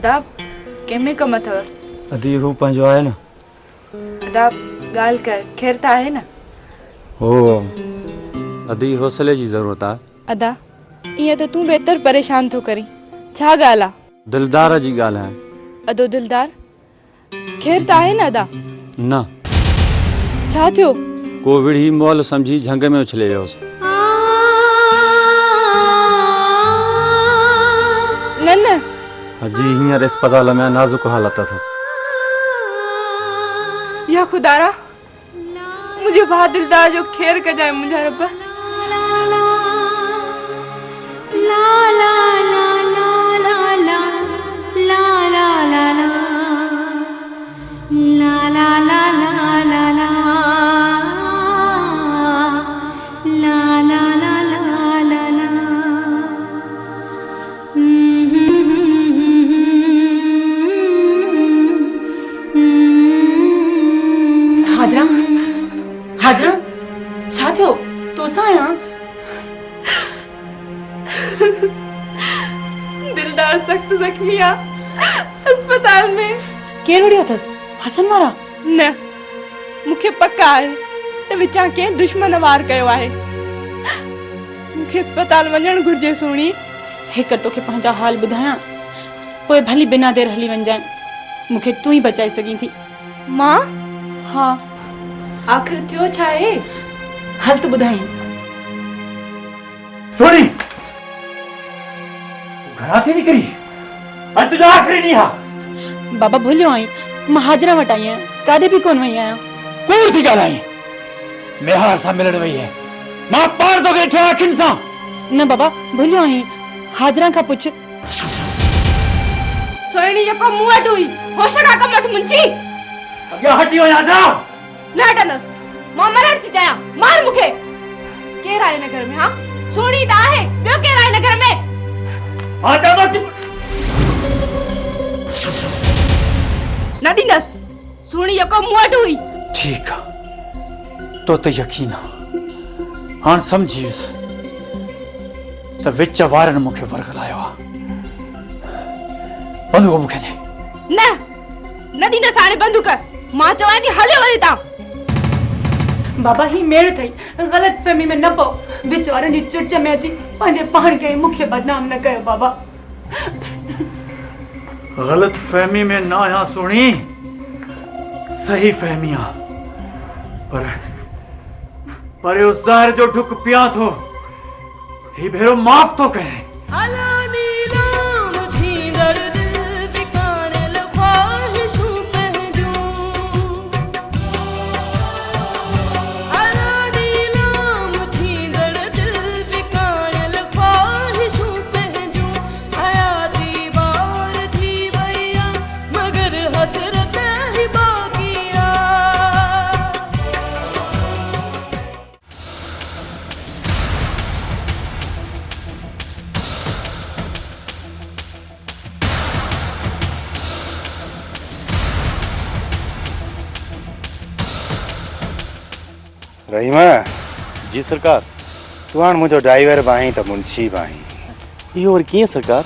अदा कंहिंमें कमु अथव? अदी हू पंहिंजो आहे न। अदा ॻाल्हि कर, ख़ैर त आहे न? हो अदी हौसले जी ज़रूरत आहे। अदा ईअं त तूं बहितर परेशान थो करीं, छा ॻाल्हि आहे? दिलदार जी ॻाल्हि आहे। अदो दिलदार, ख़ैर त आहे न अदा? न। छा थियो? को विढ़ी मोल समझी झंग में उछले वियोसि। न न अजी हींअर अस्पताल में नाज़ुक हालत अथसि। या खुदारा मुझे भाउ दिलदार जो ख़ैर कजाए मुंहिंजा रब। हाजरा हाजरा छा थियो? तोसां आहियां? दिलदार सख्त जख्मी आहे अस्पताल में। केरु वड़ियो अथसि? हसन वारा? न, मूंखे पक आहे त विचां कंहिं दुश्मन वार कयो आहे। मूंखे अस्पताल वञणु घुर्जे सोणी। हिक तोखे पंहिंजा हाल ॿुधायां, पोइ भली बिना देर हली वञजांइ। मूंखे तूं ई बचाए सघीं थी। मां? हाँ। आख़िर थियो छा आहे? हल तूं ॿुधाई। सोनी घरां थी निकिरी? अॼु तुंहिंजो आख़िरी ॾींहुं आहे। बाबा भुलियो आई, मां हाजरा वटि आई आहियां, काॾे बि कोन वई आहियां। कूड़ थी ॻाल्हाई। मेहार सां मिलण वई आहे। मां पाण तोखे ॾिठो आहे अखियुनि सां। न बाबा भुलियो आई, हाजरा खां पुछ। सोहिणी जेको मूं वटि हुई, होश खां कमु वठि मुंची। अॻियां हटी वञ हाजरा। न हटंदसि, मां मरण थी चाहियां। मार मूंखे। केरु आहे हिन घर में? हाँ, सोहिणी त आहे, ॿियो केरु आहे हिन घर में? मां चवां थो न ॾींदसि। सोहिणी जेको मूं वटि हुई। ठीकु आहे, तो ते यकीन आहे। हाणे सम्झी वियुसि त विच वारनि मूंखे वरगलायो आहे। बंदूक मूंखे ॾे। न ॾींदसि हाणे बंदूक। मां चवां थी हलियो वरी तव्हां। बाबा ही मेड़ थई, गलत फहमी में न पओ। विच वारनि जी चुच में अची पंहिंजे पाण खे मूंखे बदनाम न कयो बाबा। गलत फहमी में ना आया सुनी, सही फहमिया। पर उस ज़हर जो ढुक पिया थो, ही भेरो माफ तो कहे। रहीमा जी सरकार। तू हाणे मुंहिंजो ड्राइवर बि आहीं त मुंशी बि आहीं। इहो वरी कीअं सरकार?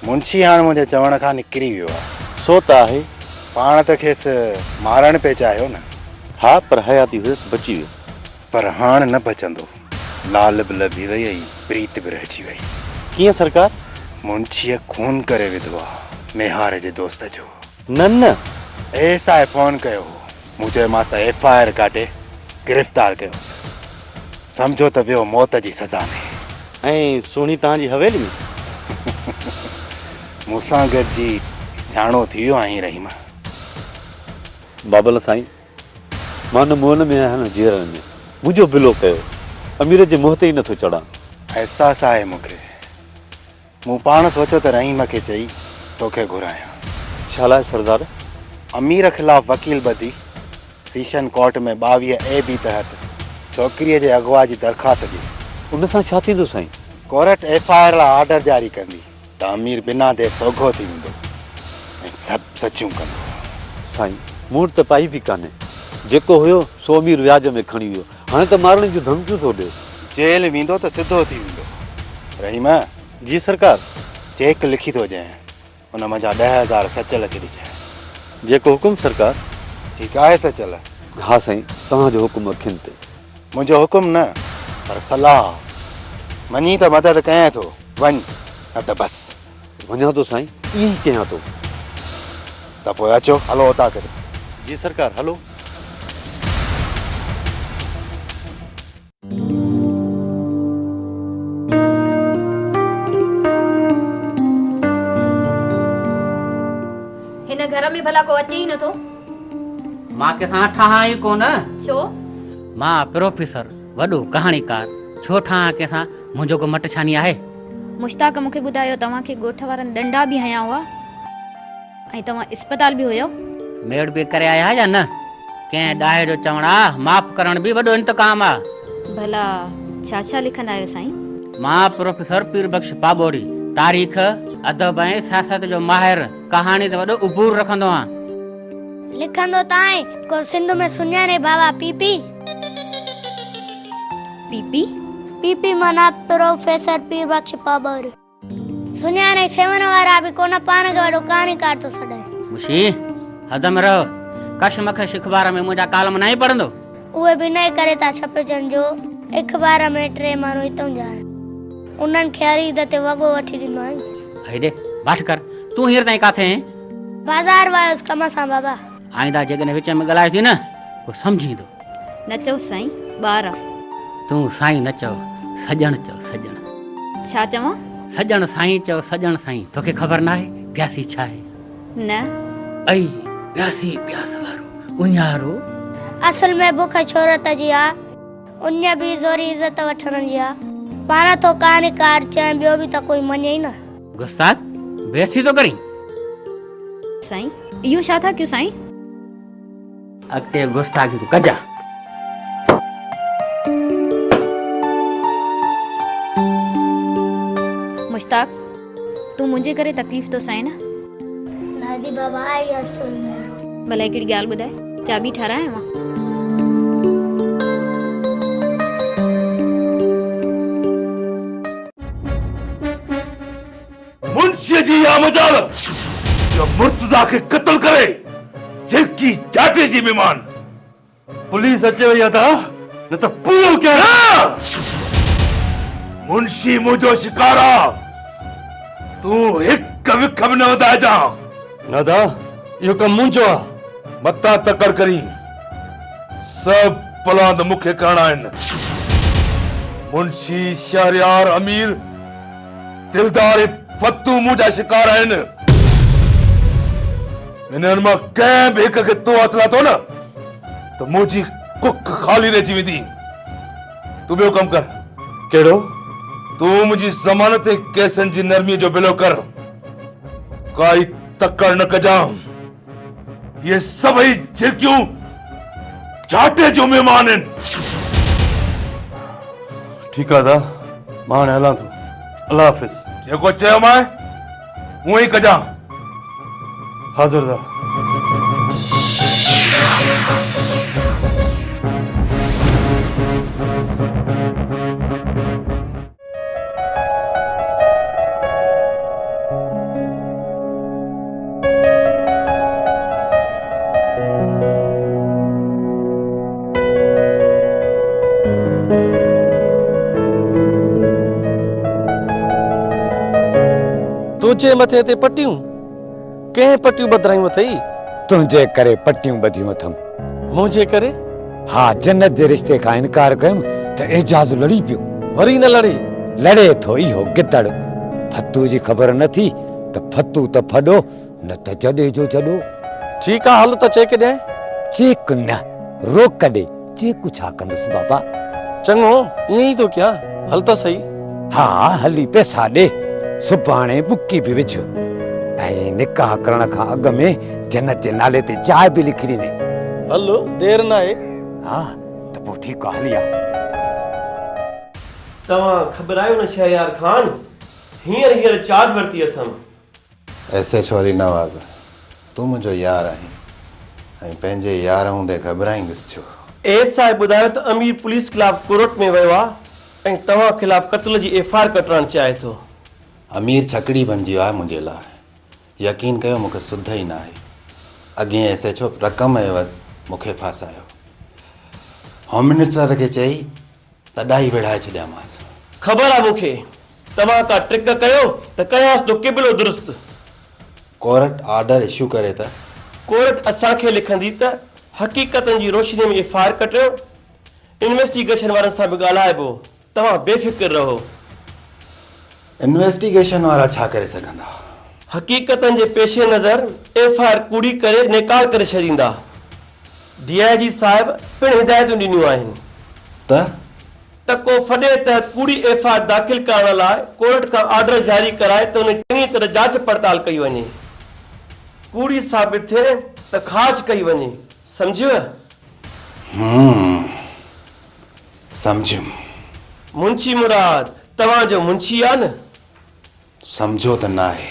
मुंशी हाणे मुंहिंजे चवण खां निकिरी वियो आहे। सो त आहे। पाण त खेसि मारणु पे चाहियो न। हा, पर हयाती हुयसि, बची वियो। पर हाणे न बचंदो। लाल बि लभी वई ऐं प्रीत बि रहिजी वई। कीअं सरकार? मुंशीअ खून करे विधो आहे मेहार जे दोस्त जो। न एसाए फोन कयो हो। मूं चयोमांसि त FIR काटे गिरफ़्तार कयोसि। समझो त वियो मौत जी सज़ा में। ऐं सोनी तव्हांजी हवेली में? मूंसां गॾिजी सियाणो थी वियो आहीं रहीमा। बाबल साईं, मां न मोहन में आहियां न जेरनि में। मुंहिंजो बिलो कयो, अमीर जे मुंहं ते ई नथो चढ़ां। अहसासु आहे मूंखे। मूं पाण सोचियो त रहीम खे चई तोखे घुरायां। छा लाइ सरदार? अमीर ख़िलाफ़ वकील ॿधी सीशन कोर्ट में 22AB तहत छोकिरीअ जे अगवा जी दरख़्वास्त ॾी। उन सां छा थींदो साईं? कोर्ट FIR लाइ ऑर्डर जारी कंदी त अमीर बिना देर सोघो थी वेंदो ऐं सभु सचूं कंदो। साईं, मूं त पाई बि कान्हे। जेको हुयो सो अमीर व्याज में खणी वियो। हाणे त मारण जूं धमकियूं थो ॾिए। जेल वेंदो त सिधो थी वेंदो। रहीमा जी सरकार। चेक लिखी थो ॾियां, उन मुंहिंजा 10,000 सचल खे ॾिजांइ। जेको हुकुम सरकार। ठीकु आहे सचल? हाँ साईं, तव्हांजो हुकुम अखियुनि ते। मुंहिंजो हुकुम न, पर सलाह। मञी त मदद कयां थो, वञ, न त बसि। वञा थो साईं, ईअं ई कयां थो। त पोइ अचो, हलो उतां करे। जी सरकार, हलो। हिन घर में भला को अचे ई नथो। मां कंहिंसां ठहां ई कोन। छो? मां प्रोफेसर वॾो कहाणीकार, छो ठहां कंहिंसां? मुंहिंजो को मट छानी आहे? मुश्ताक मूंखे ॿुधायो तव्हांखे ॻोठ वारनि डंडा बि हया हुआ ऐं तव्हां अस्पताल बि हुयो। मेड़ बि करे आया या न? कंहिं ॾाहे जो चवण आहे, माफ़ करण बि वॾो इंतकाम आहे। भला छा छा लिखंदा आहियो साईं? मां प्रोफेसर पीर बख्श पाबोड़ी, तारीख़, अदब ऐं सियासत जो माहिर, कहाणी ते वॾो उबूर रखंदो आहियां। लिखंदो ताई को सिंध में सुञाणे बाबा पीपी। पीपी? पीपी माना प्रोफेसर पीर बख्श पाबोड़ी। सुञाणे सेवन वारा बि कोन, पाण खे वॾो कहाणीकार थो सॾे। मुशी हद में रहो। कशमकश अख़बार में मुंहिंजा कालम न ई पढ़ंदो? उहे बि न करे था छपजनि जो। अख़बार में 3 माण्हू हितां जा आहिनि, उन्हनि खे ख़रीद ते वॻो वठी ॾिनो आहे। हेॾे वाठ कर। तूं हींअर ताईं काथे आहीं? बाज़ार वयुसि कम सां बाबा। आईंदा जेकॾहिं विच में ॻाल्हाए थी न, पोइ सम्झींदो। न चओ साईं, ॿार आहे। तूं साईं न चओ, सजण चओ, सजण। छा चवां? सजण साईं चओ, सजण साईं। तोखे ख़बर न आहे प्यासी छा आहे? न। ऐं प्यासी प्यास वारो उन्यारो। असल में बुख शोहरत जी आहे, उन बि ज़ोरी इज़त वठण जी आहे। पाण तो कहाणीकार चए, ॿियो बि त कोई मञे ई न। गुस्ताद बेइज्जती तो करी। साईं इहो छा था कयो साईं? अॻिते गुस्ताखी तूं कजा। मुश्ताक, तूं मुंहिंजे करे तकलीफ़ तो सहे न? दादी बाबा आई असुल भला हिकिड़ी ॻाल्हि ॿुधाए, चाबी ठारायां मां? मुंशी जी या मजाल जो मुर्तजा के कत्ल करे, जिनकी जाटे जी मेहमान। पुलिस अचे वई था न तो पूरो क्या? मुंशी मुझो शिकारा, तू एक विख में न वधाए जा। न दा यो कम मुंजो मता तकड़ करी, सब पलांद मुखे करणा आहिनि। मुंशी शहरयार अमीर दिलदार फतू मुझा शिकार आहिनि। इन्हनि मां कंहिं बि हिक खे तो हथ लाथो न त मुंहिंजी कुख खाली रहिजी वेंदी। तूं ॿियो कमु कर। कहिड़ो? तूं मुंहिंजी ज़मानत ऐं केसनि जी नरमीअ जो बिलो कर। काई तकड़ न कजां। ये सभई झिरकियूं जाटे जो महिमान आहिनि। ठीकु आहे दा, मां हाणे हलां थो। अल्लाह हाफ़िज़। जेको चयो मां हूअं ई कजां। हाज़ुर दा। तुझे मथे ते पटियूं कंहिं पटियूं बदिरायूं अथई? तुंहिंजे करे पटियूं ॿधियूं अथमि। मुंहिंजे करे? हा, जन्नत जे रिश्ते खां इनकार कयुमि त एजाज़ लड़ी पियो। वरी न लड़े? लड़े थो इहो गिदड़। फतू जी ख़बर न थी त फतू त फॾो न त जॾे जो जॾो। ठीकु आहे, हल त चेक ॾियां। चेक न, रोक ॾे। चेक छा कंदुसि बाबा? चङो, ईअं ई थो कयां। हल त सही। हा, हली पैसा ॾे। सुभाणे बुकी बि विझ ऐं निकाह करण खां अॻु में जन्नत जे नाले ते चाय बि लिखी ॾिने। हलो, देर न आहे। हा त पोइ ठीकु आहे, हली आ। तव्हां ख़बरायो न शहरयार खान, हींअर चार्ज वरिती अथमि। ऐसे छोरी नवाज़, तूं मुंहिंजो यार आहीं ऐं पंहिंजे यार हूंदे घबराईंदुसि छो? एस साहिब ॿुधायो त अमीर पुलिस खिलाफ़ कोर्ट में वियो आहे ऐं तव्हां खिलाफ़ क़त्ल जी FIR कटणु चाहे थो। अमीर छकड़ी बणिजी वियो आहे मुंहिंजे लाइ। यकीन कयो मूंखे सुध ई न आहे। अॻे SHO रक़म एवज़ मूंखे फासायो। होम मिनिस्टर खे चई त ॾाई वेड़ाए छॾियामांसि। ख़बर आहे मूंखे तव्हां का ट्रिक कयो त कयांसि तो क़िबिलो दुरुस्त। कोर्ट ऑर्डर इशू करे त कोर्ट असांखे लिखंदी त हक़ीक़तनि जी रोशनी में FIR कटियो। इन्वेस्टिगेशन वारनि सां बि ॻाल्हाइबो। तव्हां बेफ़िक्र रहो। इन्वेस्टिगेशन वारा छा करे सघंदा? हक़ीक़तनि जे पेशे नज़र FIR कूड़ी करे नेकाल करे छॾींदा। DIG साहिब पिणु हिदायतूं ॾिनियूं आहिनि त को फॾे तहत कूड़ी FIR दाख़िल करण लाइ कोर्ट खां ऑर्डर जारी कराए त उन चङी तरह जांच पड़ताल कई वञे। कूड़ी साबित थिए त खाज कई वञे। सम्झिव? सम्झुमि। मुंशी मुराद तव्हांजो मुंशी आहे न? सम्झो त न आहे।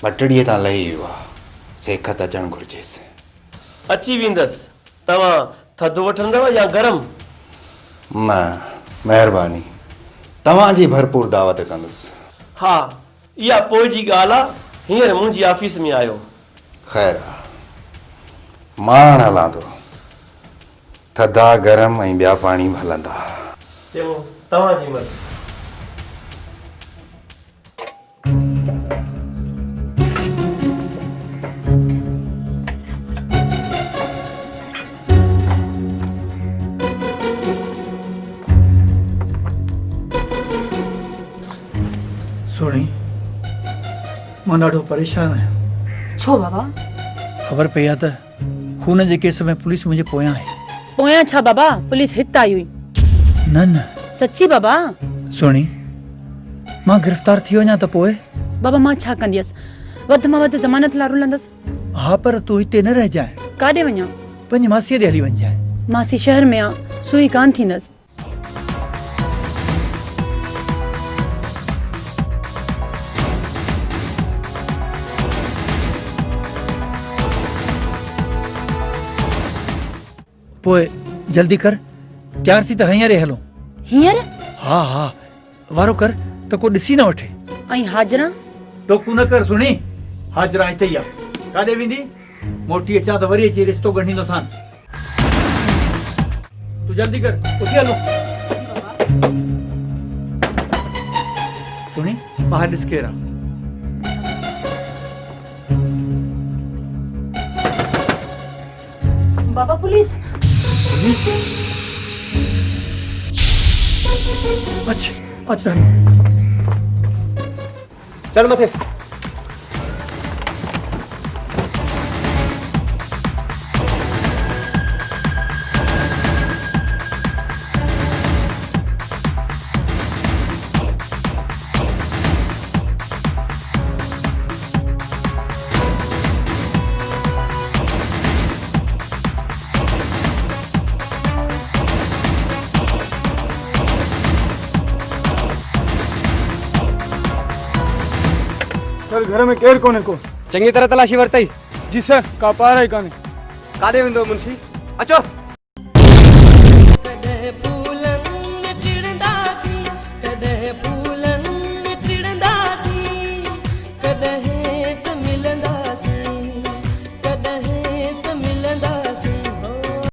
बटड़ीअ तां लही वियो आहे। सेखत अचणु घुरिजेसि। अची वेंदसि। तव्हां थधो वठंदव या गरम? न, महिरबानी। तव्हांजी भरपूर दावत कंदुसि। हा, इहा पोइ जी ॻाल्हि आहे। हींअर मुंहिंजी ऑफिस में आयो। ख़ैर आहे। मां हाणे हलां थो। थधा गरम ऐं ॿिया पाणी बि हलंदा। चङो, तव्हांजी मर्ज़ी। सुणी, मां ॾाढो परेशान आहियां। छो बाबा? ख़बर पई आहे त खून जे केस में पुलिस मुंहिंजे पोयां आहे। पोयां छा बाबा? पुलिस हिते आई हुई। न न सच्ची बाबा? सुणी, मां गिरफ़्तार थी वञा त पोइ? बाबा मां छा कंदी हुअसि? वधि मां वधि ज़मानत लाइ रुलंदसि। हा, पर तूं हिते न रहिजांइ। काॾे वञा? पंहिंजी मासीअ ॾे हली वञजांइ। मासी शहर में आहे, सुई कान थींदसि। पोइ जल्दी कर, तयार थी त हींअर ई हलूं। हींअर? हा हा, वारो कर त को ॾिसी न वठे। ऐं हाजरा? टोकू न कर सुणी, हाजरा हिते ई आहे। काॾे वेंदी? मोटी अचां त वरी अची रिश्तो ॻंढींदोसांन। तूं जल्दी कर, उथी हलूं। सुणी, ॿाहिरि ॾिस केरु आहे। बाबा पुलिस। पुलिस? अच अच चल मथे। सर, घर में केरु कोन्हे को? चङी तरह तलाशी वरितई। जी सर, का पार ई कान्हे। काॾे वेंदो मुंशी? अचो।